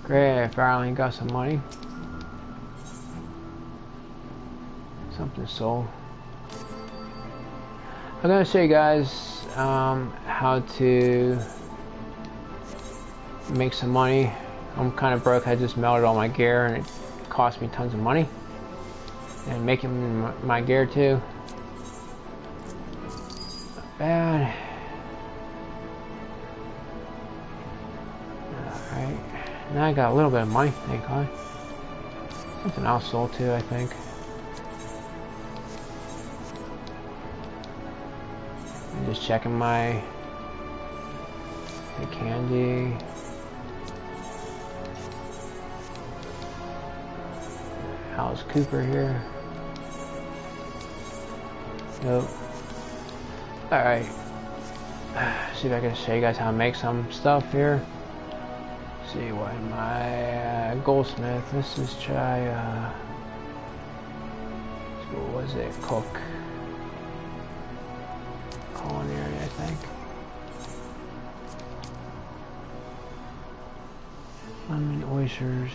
Great, I finally got some money. Something sold. I'm gonna show you guys how to make some money. I'm kind of broke. I just melted all my gear and it cost me tons of money. And making my gear too. Not bad. Alright. Now I got a little bit of money, thank God. Something else sold too, I think. I'm just checking my candy. Alice Cooper here. Nope. Alright. See if I can show you guys how to make some stuff here. See what my goldsmith. Let's just try what was it? Cook. Culinary, I think. Lemon oysters.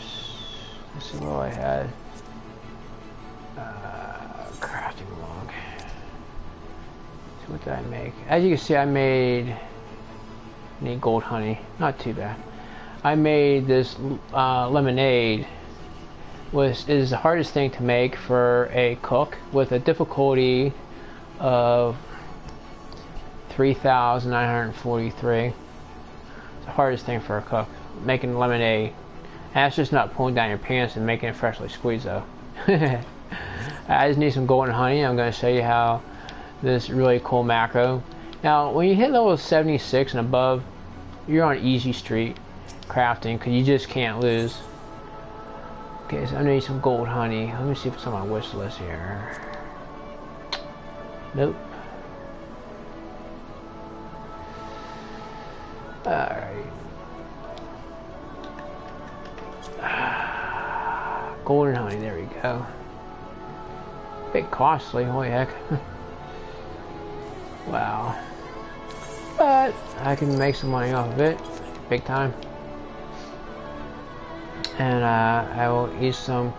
This is all I had. Crafting log. So what did I make? As you can see, I need gold honey. Not too bad. I made this lemonade, which is the hardest thing to make for a cook, with a difficulty of 3,943. It's the hardest thing for a cook, making lemonade. And that's just not pulling down your pants and making it freshly squeezed though. I just need some golden honey. I'm going to show you how this really cool macro. Now when you hit level 76 and above, you're on easy street crafting because you just can't lose. Okay, so I need some gold honey. Let me see if it's on my wish list here. Nope. Alright. Golden honey, there we go. Bit costly, holy heck. Wow. But I can make some money off of it. Big time. And I will eat some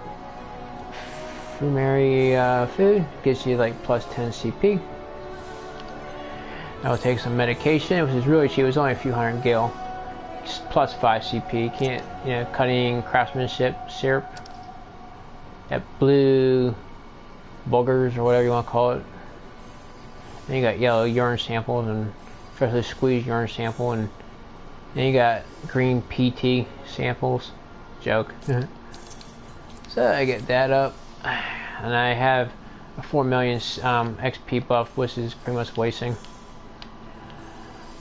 Fumari food. Gives you like plus 10 CP. I will take some medication, which is really cheap. It was only a few hundred gil. Just plus 5 CP. Can't, you know, cutting craftsmanship syrup. That blue boogers or whatever you want to call it. Then you got yellow urine samples and freshly squeezed urine sample, and then you got green PT samples. Joke. So I get that up, and I have a 4 million XP buff, which is pretty much wasting.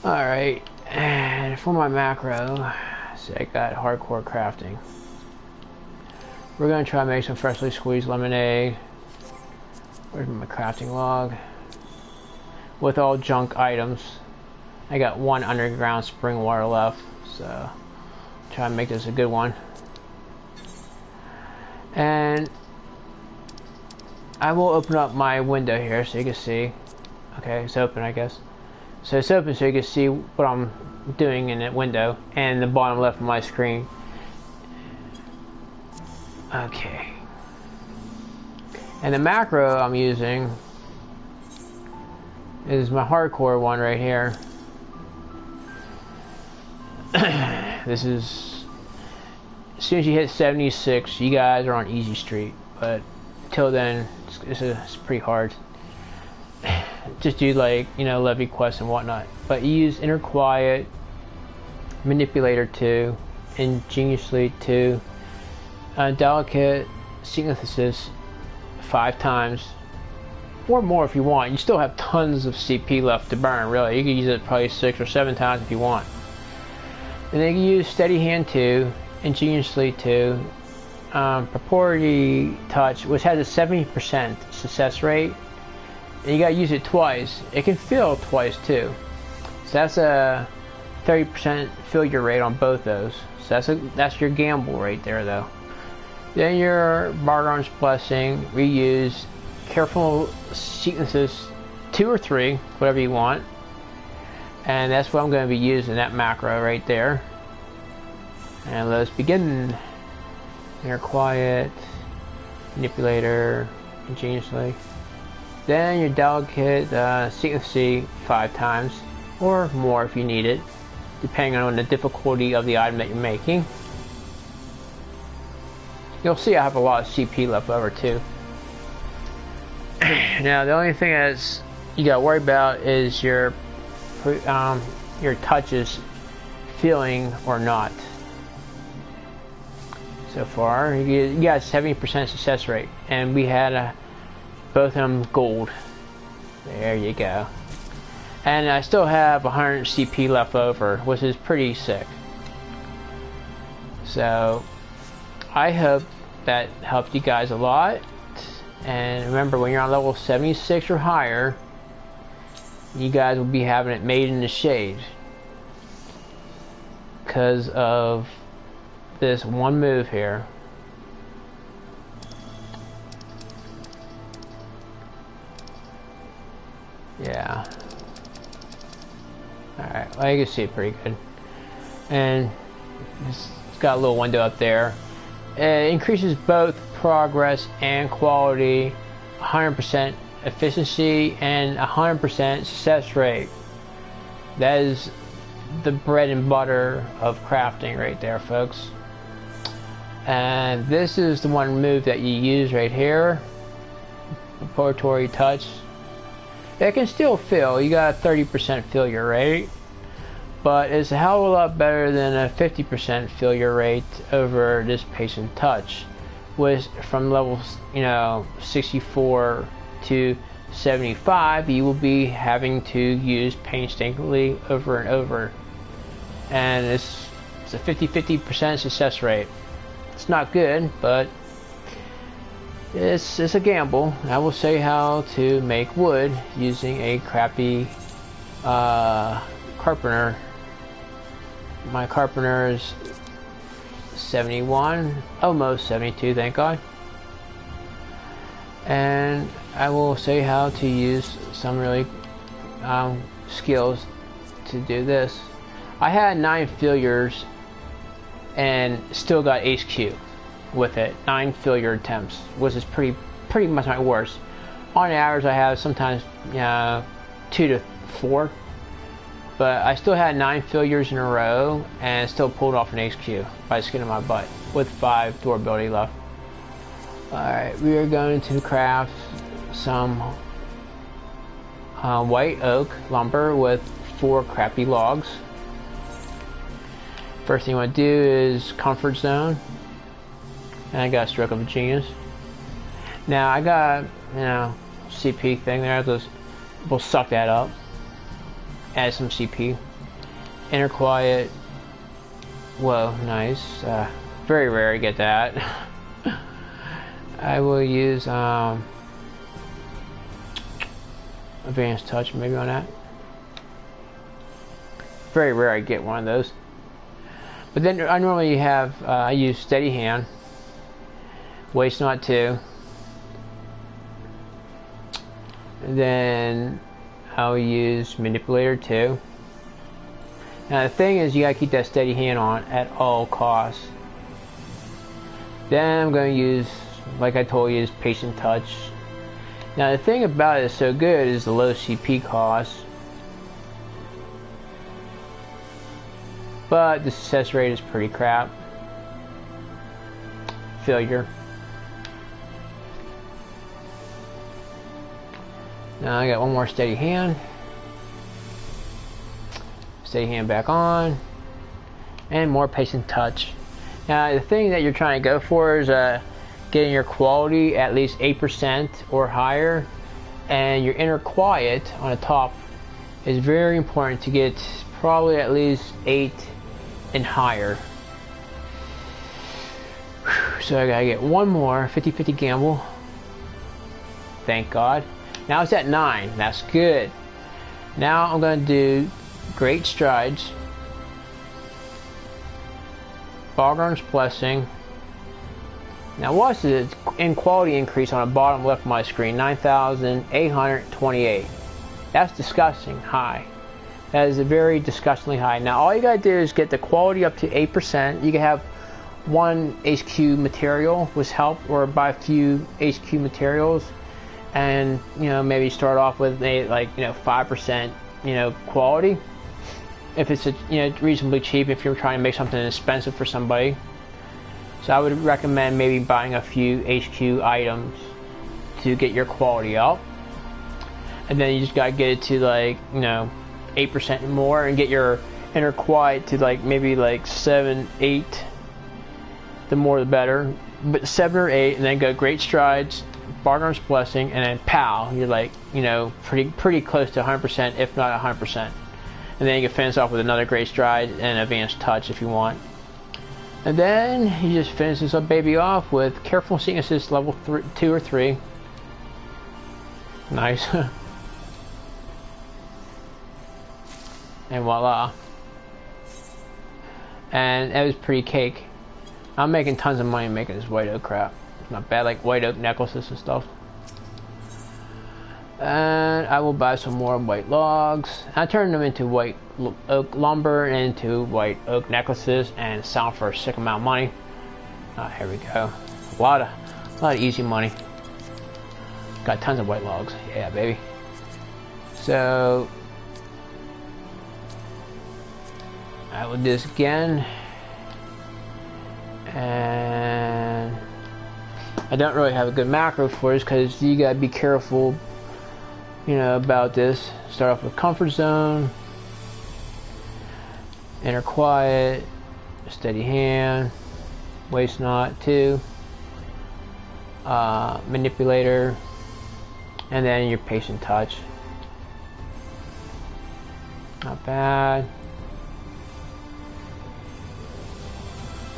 Alright, and for my macro, so I got hardcore crafting. We're going to try to make some freshly squeezed lemonade. Where's my crafting log? With all junk items. I got one underground spring water left, so try to make this a good one. And I will open up my window here so you can see. Okay, it's open, I guess. So it's open so you can see what I'm doing in that window and the bottom left of my screen. Okay. And the macro I'm using is my hardcore one right here. This is, as soon as you hit 76, you guys are on easy street, but till then it's pretty hard. Just do, like, you know, levy quests and whatnot, but you use inner quiet, manipulator 2, ingeniously 2, delicate synthesis 5 times or more if you want. You still have tons of CP left to burn, really. You can use it probably 6 or 7 times if you want. And then you use steady hand 2, ingeniously 2, purported touch, which has a 70% success rate, and you gotta use it twice. It can fill twice too, so that's a 30% failure rate on both those. So that's your gamble right there, though. Then your Bargon's Blessing, reuse, careful sequences 2 or 3, whatever you want, and that's what I'm going to be using, that macro right there. And let's begin. Inner quiet, manipulator, ingeniously. Then your delicate secrecy 5 times, or more if you need it, depending on the difficulty of the item that you're making. You'll see I have a lot of CP left over too. Now the only thing that's you gotta worry about is your touches feeling or not. So far, you got 70% success rate, and we had both of them gold. There you go. And I still have 100 CP left over, which is pretty sick. So I hope that helped you guys a lot. And remember, when you're on level 76 or higher, you guys will be having it made in the shade because of this one move here. Yeah. Alright, well, you can see it pretty good. And it's got a little window up there. It increases both progress and quality, 100% efficiency, and 100% success rate. That is the bread and butter of crafting right there, folks. And this is the one move that you use right here, preparatory touch. It can still fill. You got a 30% failure rate, but it's a hell of a lot better than a 50% failure rate over this patient touch, which from levels 64 to 75 you will be having to use painstakingly over and over, and it's a 50% success rate. It's not good, but it's a gamble. I will say how to make wood using a crappy carpenter. My carpenter is 71, almost 72, thank God. And I will say how to use some really skills to do this. I had 9 failures and still got HQ with it. 9 failure attempts, which is pretty much my worst. On average, I have sometimes 2 to 4, but I still had 9 failures in a row and still pulled off an HQ by the skin of my butt with 5 durability left. Alright, we are going to craft some white oak lumber with 4 crappy logs. First thing I want to do is comfort zone, and I got a stroke of genius. Now I got CP thing there. We'll suck that up. Add some CP. Inner quiet. Whoa, nice. Very rare to get that. I will use advanced touch maybe on that. Very rare I get one of those. But then I normally have I use steady hand, waste not 2, and then I'll use manipulator 2. Now the thing is, you gotta keep that steady hand on at all costs. Then I'm going to use, like I told you, is patient touch. Now the thing about it is so good is the low CP cost, but the success rate is pretty crap. Failure. Now I got one more steady hand. Steady hand back on, and more patient touch. Now the thing that you're trying to go for is getting your quality at least 8% or higher, and your inner quiet on the top is very important to get probably at least 8 and higher. So I gotta get one more 50-50 gamble. Thank God. Now it's at 9. That's good. Now I'm gonna do great strides. Boggarn's blessing. Now watch the quality increase on the bottom left of my screen, 9,828. That's disgusting high. That is a very disgustingly high. Now all you gotta do is get the quality up to 8%. You can have one HQ material with help, or buy a few HQ materials, and maybe start off with a 5% quality. If it's reasonably cheap, if you're trying to make something expensive for somebody. So I would recommend maybe buying a few HQ items to get your quality up, and then you just gotta get it to 8% more, and get your inner quiet to maybe 7, 8. The more the better, but 7 or 8, and then go great strides, Barnard's blessing, and then pow, you're pretty close to 100%, if not 100%. And then you can finish off with another great stride and advanced touch if you want. And then you just finish this up baby off with careful seeing assist level 2 or 3. Nice. And voila. And it was pretty cake. I'm making tons of money making this white oak crap. It's not bad, like white oak necklaces and stuff. And I will buy some more white logs. I turn them into white oak lumber and into white oak necklaces, and sell them for a sick amount of money. Here we go. A lot of easy money. Got tons of white logs. Yeah, baby. So I will do this again. And I don't really have a good macro for this because you gotta be careful, about this. Start off with comfort zone, inner quiet, steady hand, waist knot 2, manipulator, and then your patient touch. Not bad.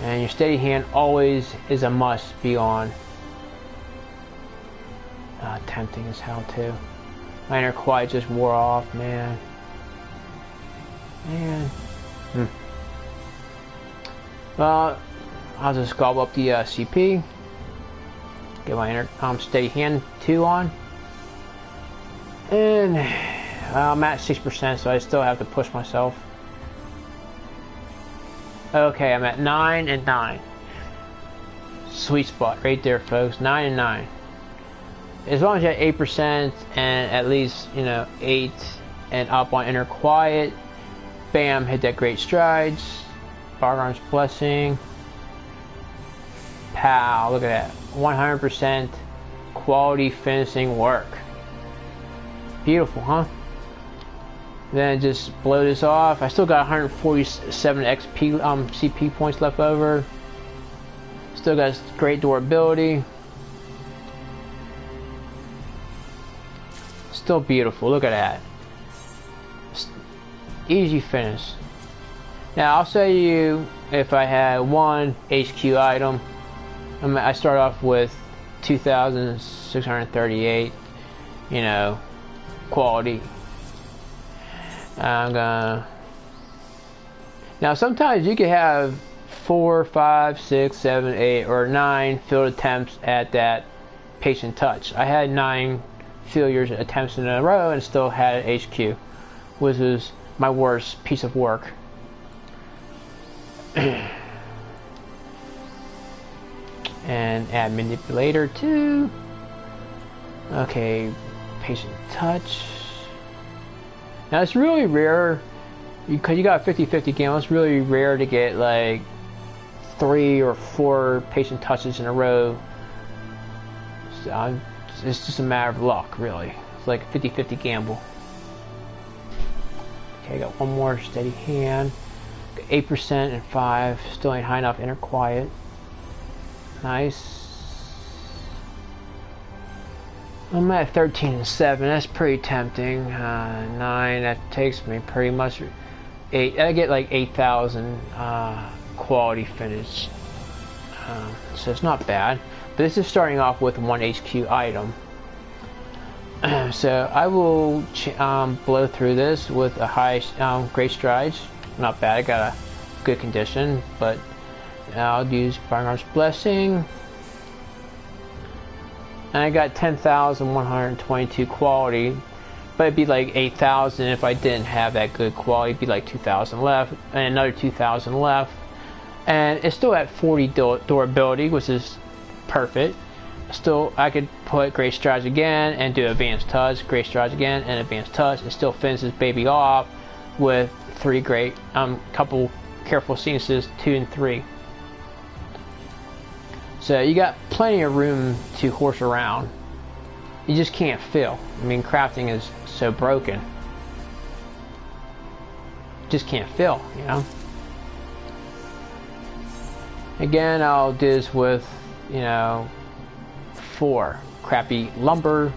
And your steady hand always is a must be on. Tempting as hell too. My inner quiet just wore off, man. Well, I'll just gobble up the CP. Get my inner steady hand 2 on. And I'm at 6%, so I still have to push myself. Okay, I'm at 9 and 9. Sweet spot right there, folks. 9 and 9. As long as you have 8% and at least 8 and up on inner quiet, bam, hit that great strides. Barnard's blessing. Pow! Look at that. 100% quality finishing work. Beautiful, huh? Then just blow this off. I still got 147 XP CP points left over. Still got great durability. Still beautiful. Look at that. Easy finish. Now I'll show you if I had one HQ item. I start off with 2,638. Quality. I'm gonna. Now sometimes you can have 4, 5, 6, 7, 8, or 9 field attempts at that patient touch. I had 9 failures attempts in a row and still had an HQ, which is my worst piece of work. And add manipulator too. Okay, patient touch. Now it's really rare because you got 50-50 game. It's really rare to get 3 or 4 patient touches in a row. So it's just a matter of luck, really. It's like a 50-50 gamble. Okay, I got one more steady hand. 8% and 5. Still ain't high enough inner quiet. Nice. I'm at 13 and 7. That's pretty tempting. 9. That takes me pretty much 8. I get 8,000 quality finish. So it's not bad. But this is starting off with one HQ item. So I will blow through this with a high great strides. Not bad. I got a good condition, but I'll use Barnard's blessing. And I got 10,122 quality, but but it'd be like 8,000 if I didn't have that good quality. It'd be like 2,000 left, and another 2,000 left, and it's still at 40 durability, which is perfect. Still, I could put Great Strides again and do Advanced Touch, Great Strides again, and Advanced Touch, and still finish this baby off with 3 great, couple careful sequences, 2 and 3. So you got plenty of room to horse around. You just can't fill. I mean, crafting is so broken. Just can't fill, you know. Again, I'll do this with, you know, 4 crappy lumber.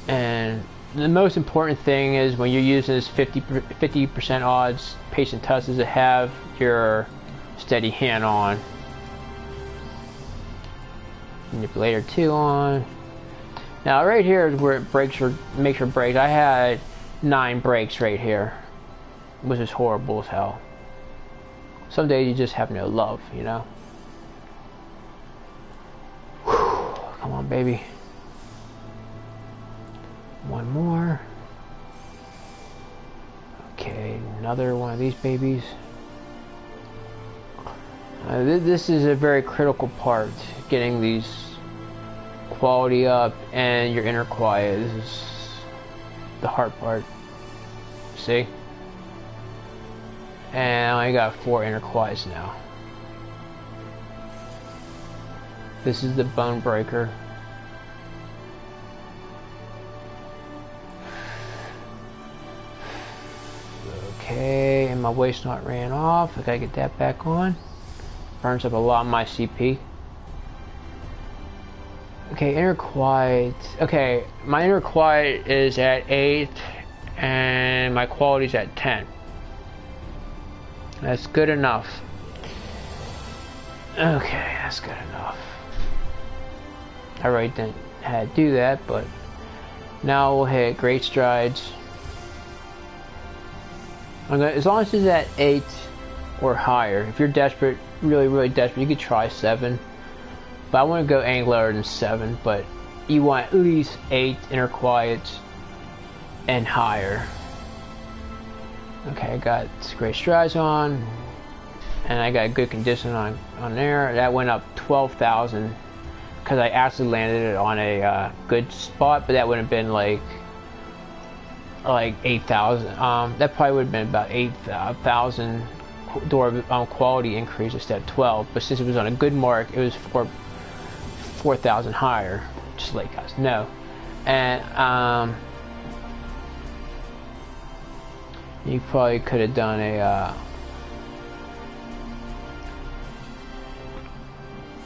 And the most important thing is when you're using this 50% odds patient touch is to have your steady hand on. Manipulator 2 on. Now right here is where it breaks or makes or breaks. I had 9 breaks right here, which is horrible as hell. Some days you just have no love, you know. Whew. Come on, baby. One more. Okay, another one of these babies. This is a very critical part, getting these quality up and your inner quiet. This is the hard part. See? And I only got 4 inner quiets now. This is the bone breaker. Okay, and my waist knot ran off. I gotta get that back on. Burns up a lot of my CP. Okay, inner quiet. Okay, my inner quiet is at 8 and my quality is at 10. That's good enough. Okay, that's good enough. I really didn't have to do that, but now we'll hit Great Strides. As long as it's at 8 or higher. If you're desperate, really desperate, you could try 7. But I want to go any lower than 7, but you want at least 8 inner quiets and higher. Okay, I got Great Strides on, and I got good condition on there. That went up 12,000 because I actually landed it on a good spot, but that would have been like 8,000. That probably would have been about 8,000 quality increase instead of 12. But since it was on a good mark, it was 4,000 higher, just to let you guys know. And you probably could have done a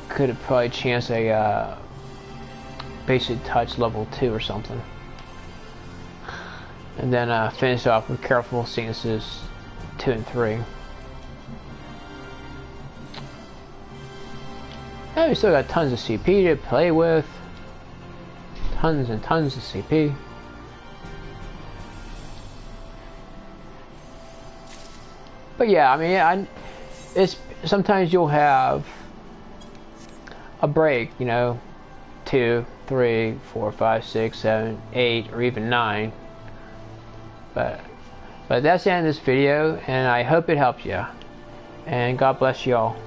could have probably chanced a basic touch level 2 or something, and then finish off with careful sequences 2 and 3. And we still got tons of CP to play with, tons and tons of CP. But yeah, I mean, it's sometimes you'll have a break, you know, 2, 3, 4, 5, 6, 7, 8, or even 9. But that's the end of this video, and I hope it helps you. And God bless you all.